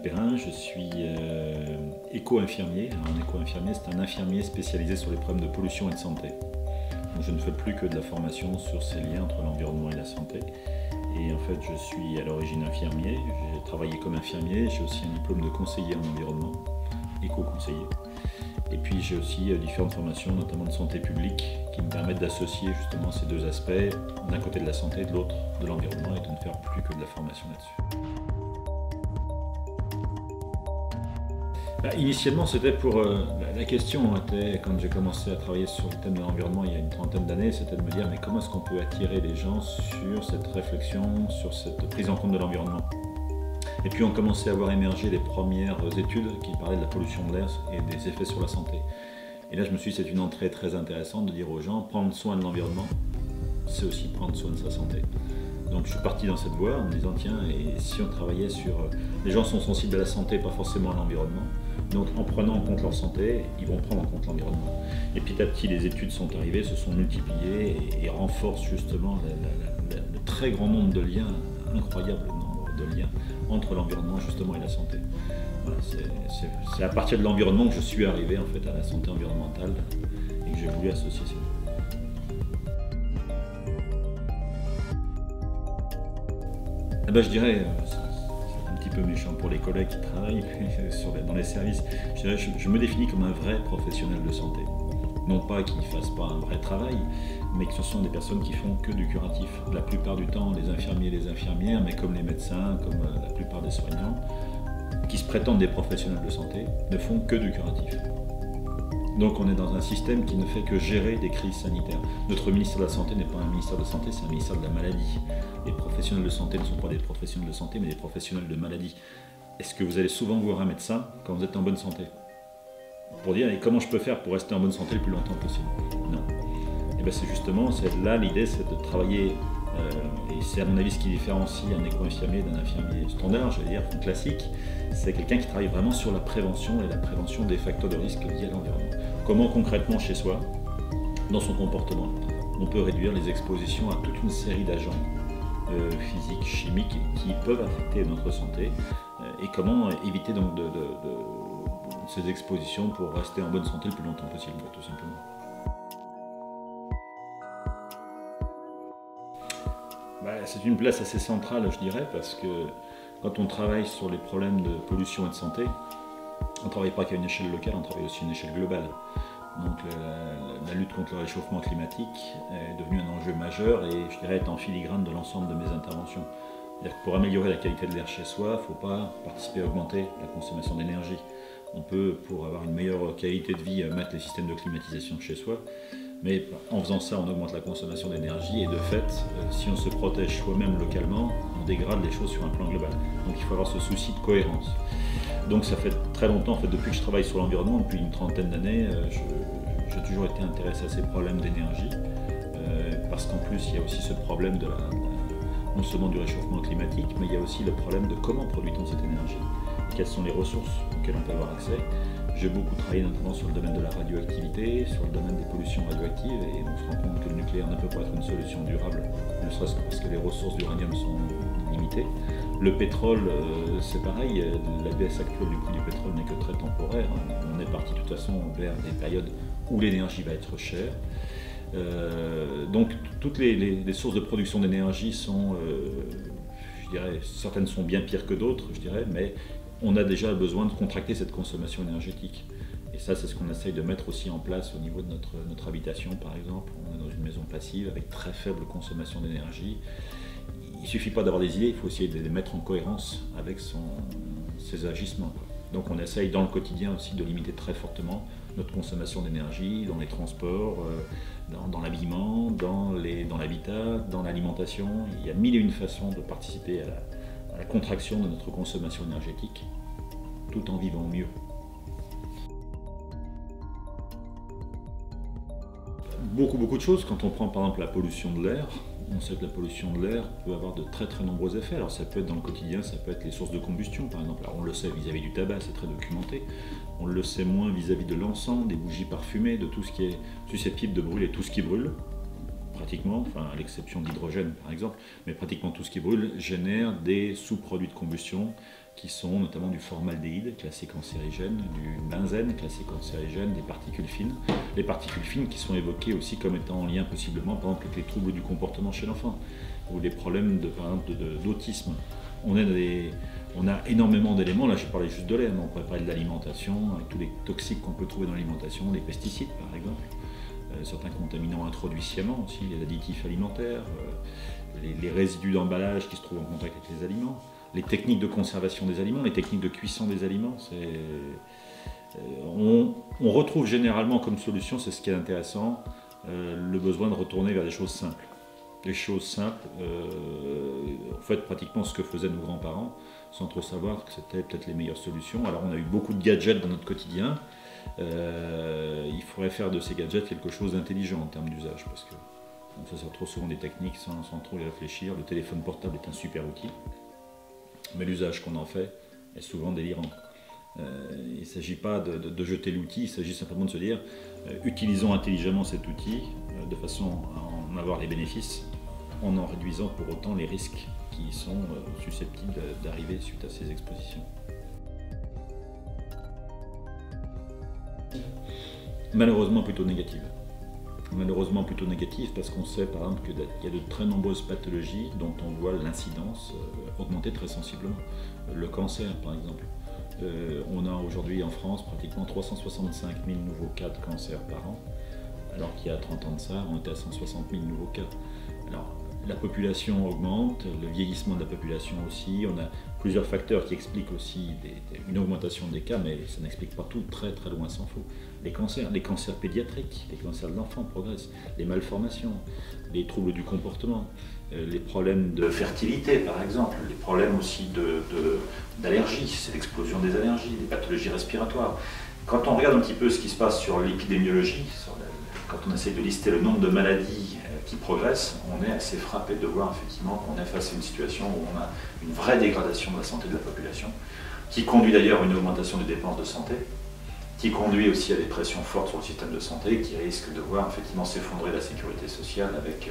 Perrin, je suis éco-infirmier. Un éco-infirmier, c'est un infirmier spécialisé sur les problèmes de pollution et de santé. Donc je ne fais plus que de la formation sur ces liens entre l'environnement et la santé. Et en fait, je suis à l'origine infirmier, j'ai travaillé comme infirmier, j'ai aussi un diplôme de conseiller en environnement, éco-conseiller. Et puis j'ai aussi différentes formations, notamment de santé publique, qui me permettent d'associer justement ces deux aspects, d'un côté de la santé et de l'autre de l'environnement, et de ne faire plus que de la formation là-dessus. Initialement, c'était pour... la question était, quand j'ai commencé à travailler sur le thème de l'environnement il y a une trentaine d'années, c'était de me dire mais comment est-ce qu'on peut attirer les gens sur cette réflexion, sur cette prise en compte de l'environnement. Et puis on commençait à voir émerger les premières études qui parlaient de la pollution de l'air et des effets sur la santé. Et là je me suis dit c'est une entrée très intéressante de dire aux gens prendre soin de l'environnement, c'est aussi prendre soin de sa santé. Donc je suis parti dans cette voie en me disant tiens, et si on travaillait sur... Les gens sont sensibles à la santé, pas forcément à l'environnement. Donc en prenant en compte leur santé, ils vont prendre en compte l'environnement. Et petit à petit, les études sont arrivées, se sont multipliées et renforcent justement le très grand nombre de liens, incroyable nombre de liens entre l'environnement justement et la santé. Voilà, c'est à partir de l'environnement que je suis arrivé en fait à la santé environnementale et que j'ai voulu associer ces deux. Ah ben, je dirais, c'est un petit peu méchant pour les collègues qui travaillent dans les services, je me définis comme un vrai professionnel de santé. Non pas qu'ils ne fassent pas un vrai travail, mais que ce sont des personnes qui font que du curatif. La plupart du temps, les infirmiers et les infirmières, mais comme les médecins, comme la plupart des soignants, qui se prétendent des professionnels de santé, ne font que du curatif. Donc on est dans un système qui ne fait que gérer des crises sanitaires. Notre ministère de la Santé n'est pas un ministère de la Santé, c'est un ministère de la Maladie. Les professionnels de santé ne sont pas des professionnels de santé, mais des professionnels de maladie. Est-ce que vous allez souvent voir un médecin quand vous êtes en bonne santé? Pour dire comment je peux faire pour rester en bonne santé le plus longtemps possible? Non. Et bien c'est justement, là l'idée c'est de travailler, et c'est à mon avis ce qui différencie un éco-infirmier d'un infirmier standard, je vais dire classique, c'est quelqu'un qui travaille vraiment sur la prévention et la prévention des facteurs de risque liés à l'environnement. Comment concrètement chez soi, dans son comportement, on peut réduire les expositions à toute une série d'agents physiques, chimiques qui peuvent affecter notre santé, et comment éviter donc ces expositions pour rester en bonne santé le plus longtemps possible, tout simplement. C'est une place assez centrale, je dirais, parce que quand on travaille sur les problèmes de pollution et de santé, on ne travaille pas qu'à une échelle locale, on travaille aussi à une échelle globale. Donc la lutte contre le réchauffement climatique est devenue un enjeu majeur et je dirais est en filigrane de l'ensemble de mes interventions. C'est-à-dire que pour améliorer la qualité de l'air chez soi, il ne faut pas participer à augmenter la consommation d'énergie. On peut, pour avoir une meilleure qualité de vie, mettre les systèmes de climatisation chez soi, mais en faisant ça, on augmente la consommation d'énergie et de fait, si on se protège soi-même localement, on dégrade les choses sur un plan global. Donc il faut avoir ce souci de cohérence. Donc ça fait très longtemps, en fait, depuis que je travaille sur l'environnement, depuis une trentaine d'années, j'ai toujours été intéressé à ces problèmes d'énergie, parce qu'en plus il y a aussi ce problème non seulement du réchauffement climatique, mais il y a aussi le problème de comment produit-on cette énergie, quelles sont les ressources auxquelles on peut avoir accès. J'ai beaucoup travaillé notamment sur le domaine de la radioactivité, sur le domaine des pollutions radioactives, et on se rend compte que le nucléaire ne peut pas être une solution durable, ne serait-ce que parce que les ressources d'uranium sont limitées. Le pétrole, c'est pareil, la baisse actuelle du prix du pétrole n'est que très temporaire. On est parti de toute façon vers des périodes où l'énergie va être chère. Donc toutes les sources de production d'énergie sont, je dirais, certaines sont bien pires que d'autres, je dirais, mais on a déjà besoin de contracter cette consommation énergétique. Et ça, c'est ce qu'on essaye de mettre aussi en place au niveau de notre habitation, par exemple. On est dans une maison passive avec très faible consommation d'énergie. Il ne suffit pas d'avoir des idées, il faut essayer de les mettre en cohérence avec ses agissements. Donc on essaye dans le quotidien aussi de limiter très fortement notre consommation d'énergie dans les transports, dans l'habillement, dans l'habitat, dans l'alimentation. Il y a mille et une façons de participer à la contraction de notre consommation énergétique, tout en vivant mieux. Beaucoup de choses. Quand on prend par exemple la pollution de l'air, on sait que la pollution de l'air peut avoir de très nombreux effets. Alors ça peut être dans le quotidien, ça peut être les sources de combustion par exemple. Alors on le sait vis-à-vis du tabac, c'est très documenté. On le sait moins vis-à-vis de l'encens, des bougies parfumées, de tout ce qui est susceptible de brûler, tout ce qui brûle. Pratiquement, enfin à l'exception d'hydrogène par exemple, mais pratiquement tout ce qui brûle génère des sous-produits de combustion qui sont notamment du formaldéhyde, classé cancérigène, du benzène, classé cancérigène, des particules fines. Les particules fines qui sont évoquées aussi comme étant en lien possiblement, par exemple, avec les troubles du comportement chez l'enfant, ou les problèmes par exemple, d'autisme. On a énormément d'éléments, là j'ai parlé juste de l'air, mais on pourrait parler de l'alimentation, avec tous les toxiques qu'on peut trouver dans l'alimentation, les pesticides par exemple, certains contaminants introduits sciemment aussi, les additifs alimentaires, les résidus d'emballage qui se trouvent en contact avec les aliments, les techniques de conservation des aliments, les techniques de cuisson des aliments. On retrouve généralement comme solution, c'est ce qui est intéressant, le besoin de retourner vers des choses simples. Des choses simples, en fait pratiquement ce que faisaient nos grands-parents, sans trop savoir que c'était peut-être les meilleures solutions. Alors on a eu beaucoup de gadgets dans notre quotidien, il faudrait faire de ces gadgets quelque chose d'intelligent en termes d'usage, parce que on se sert trop souvent des techniques sans trop y réfléchir. Le téléphone portable est un super outil, mais l'usage qu'on en fait est souvent délirant. Il ne s'agit pas de jeter l'outil, il s'agit simplement de se dire utilisons intelligemment cet outil de façon à en avoir les bénéfices, en réduisant pour autant les risques qui sont susceptibles d'arriver suite à ces expositions. Malheureusement plutôt négative. Malheureusement plutôt négative parce qu'on sait par exemple qu'il y a de très nombreuses pathologies dont on voit l'incidence augmenter très sensiblement. Le cancer par exemple. On a aujourd'hui en France pratiquement 365 000 nouveaux cas de cancer par an, alors qu'il y a 30 ans de ça, on était à 160 000 nouveaux cas. Alors, la population augmente, le vieillissement de la population aussi, on a plusieurs facteurs qui expliquent aussi une augmentation des cas, mais ça n'explique pas tout, très très loin s'en faut. Les cancers pédiatriques, les cancers de l'enfant progressent, les malformations, les troubles du comportement, les problèmes de fertilité par exemple, les problèmes aussi d'allergie, c'est l'explosion des allergies, des pathologies respiratoires. Quand on regarde un petit peu ce qui se passe sur l'épidémiologie, quand on essaie de lister le nombre de maladies qui progressent, on est assez frappé de voir effectivement qu'on est face à une situation où on a une vraie dégradation de la santé de la population, qui conduit d'ailleurs à une augmentation des dépenses de santé, qui conduit aussi à des pressions fortes sur le système de santé, qui risque de voir effectivement s'effondrer la sécurité sociale avec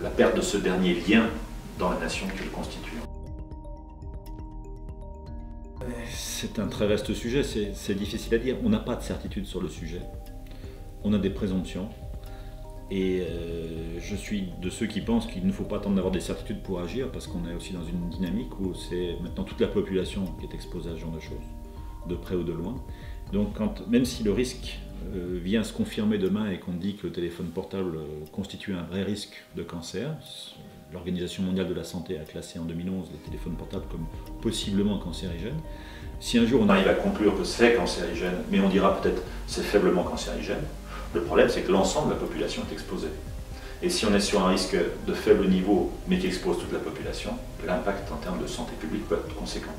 la perte de ce dernier lien dans la nation que le constitue. C'est un très vaste sujet, c'est difficile à dire. On n'a pas de certitude sur le sujet. On a des présomptions. Et je suis de ceux qui pensent qu'il ne faut pas attendre d'avoir des certitudes pour agir, parce qu'on est aussi dans une dynamique où c'est maintenant toute la population qui est exposée à ce genre de choses, de près ou de loin. Donc même si le risque vient se confirmer demain et qu'on dit que le téléphone portable constitue un vrai risque de cancer, l'Organisation mondiale de la santé a classé en 2011 les téléphones portables comme possiblement cancérigènes. Si un jour on arrive à conclure que c'est cancérigène, mais on dira peut-être c'est faiblement cancérigène, le problème c'est que l'ensemble de la population est exposée. Et si on est sur un risque de faible niveau, mais qui expose toute la population, l'impact en termes de santé publique peut être conséquent.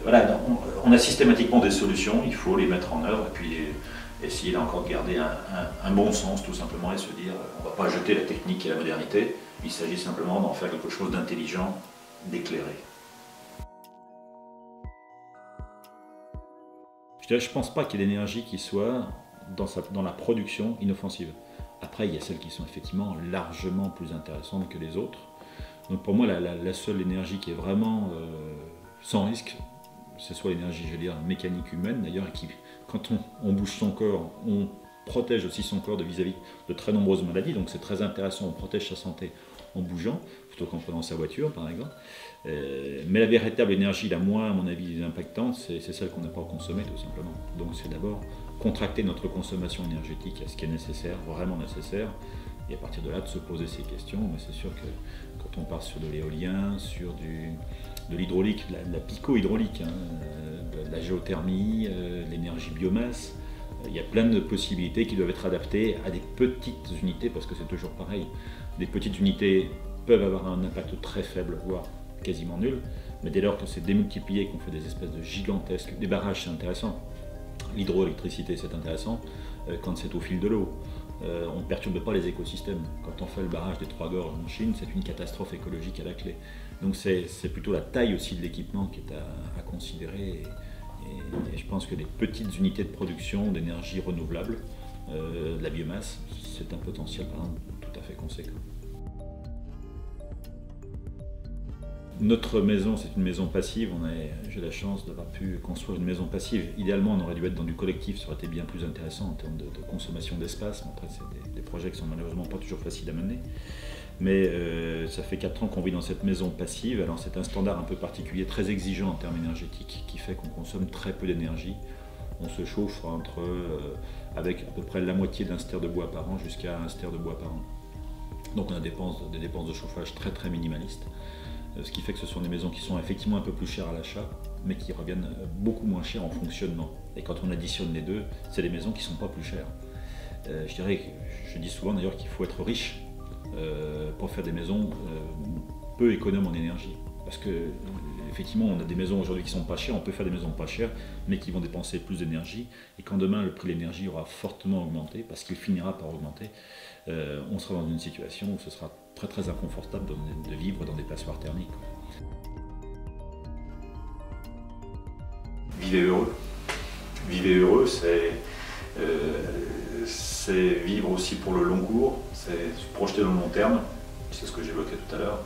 Voilà, on a systématiquement des solutions, il faut les mettre en œuvre, et puis essayer là encore de garder un bon sens tout simplement, et se dire on ne va pas jeter la technique et la modernité, il s'agit simplement d'en faire quelque chose d'intelligent, d'éclairé. Je ne pense pas qu'il y ait d'énergie qui soit dans la production inoffensive. Après, il y a celles qui sont effectivement largement plus intéressantes que les autres. Donc pour moi, la seule énergie qui est vraiment sans risque, c'est soit l'énergie, je veux dire, mécanique humaine d'ailleurs, et qui, quand on bouge son corps, on protège aussi son corps vis-à-vis de très nombreuses maladies, donc c'est très intéressant, on protège sa santé en bougeant, plutôt qu'en prenant sa voiture par exemple. Mais la véritable énergie, la moins à mon avis impactante, c'est celle qu'on n'a pas consommée tout simplement. Donc c'est d'abord contracter notre consommation énergétique à ce qui est nécessaire, vraiment nécessaire, et à partir de là de se poser ces questions. Mais c'est sûr que quand on part sur de l'éolien, sur de l'hydraulique, de la pico-hydraulique, de la géothermie, l'énergie biomasse, il y a plein de possibilités qui doivent être adaptées à des petites unités, parce que c'est toujours pareil. Des petites unités peuvent avoir un impact très faible, voire quasiment nul, mais dès lors que c'est démultiplié, qu'on fait des espèces de gigantesques... Des barrages, c'est intéressant. L'hydroélectricité, c'est intéressant quand c'est au fil de l'eau. On ne perturbe pas les écosystèmes. Quand on fait le barrage des Trois Gorges en Chine, c'est une catastrophe écologique à la clé. Donc c'est plutôt la taille aussi de l'équipement qui est à considérer. Et je pense que les petites unités de production d'énergie renouvelable, de la biomasse, c'est un potentiel par exemple, tout à fait conséquent. Notre maison, c'est une maison passive. J'ai la chance d'avoir pu construire une maison passive. Idéalement, on aurait dû être dans du collectif, ça aurait été bien plus intéressant en termes de consommation d'espace. Après, c'est des projets qui sont malheureusement pas toujours faciles à mener. Mais ça fait 4 ans qu'on vit dans cette maison passive. Alors c'est un standard un peu particulier, très exigeant en termes énergétiques, qui fait qu'on consomme très peu d'énergie. On se chauffe avec à peu près la moitié d'un stère de bois par an jusqu'à un stère de bois par an. Donc on a des dépenses de chauffage très très minimalistes. Ce qui fait que ce sont des maisons qui sont effectivement un peu plus chères à l'achat, mais qui reviennent beaucoup moins chères en fonctionnement. Et quand on additionne les deux, c'est des maisons qui ne sont pas plus chères. Je dis souvent d'ailleurs qu'il faut être riche pour faire des maisons peu économes en énergie. Parce que effectivement, on a des maisons aujourd'hui qui sont pas chères, on peut faire des maisons pas chères, mais qui vont dépenser plus d'énergie. Et quand demain le prix de l'énergie aura fortement augmenté, parce qu'il finira par augmenter, on sera dans une situation où ce sera très très inconfortable de vivre dans des passoires thermiques. Vivez heureux. Vivez heureux, c'est vivre aussi pour le long cours, c'est se projeter dans le long terme, c'est ce que j'évoquais tout à l'heure.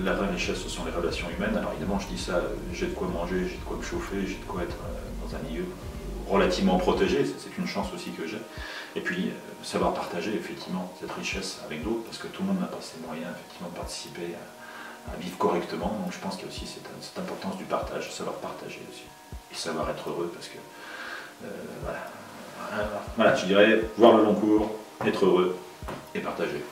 La vraie richesse, ce sont les relations humaines. Alors évidemment, je dis ça, j'ai de quoi manger, j'ai de quoi me chauffer, j'ai de quoi être dans un milieu relativement protégé, c'est une chance aussi que j'ai. Et puis, savoir partager effectivement cette richesse avec d'autres, parce que tout le monde n'a pas ces moyens effectivement de participer à vivre correctement. Donc je pense qu'il y a aussi cette importance du partage, savoir partager aussi, et savoir être heureux, parce que voilà, je dirais voir le long cours, être heureux et partager.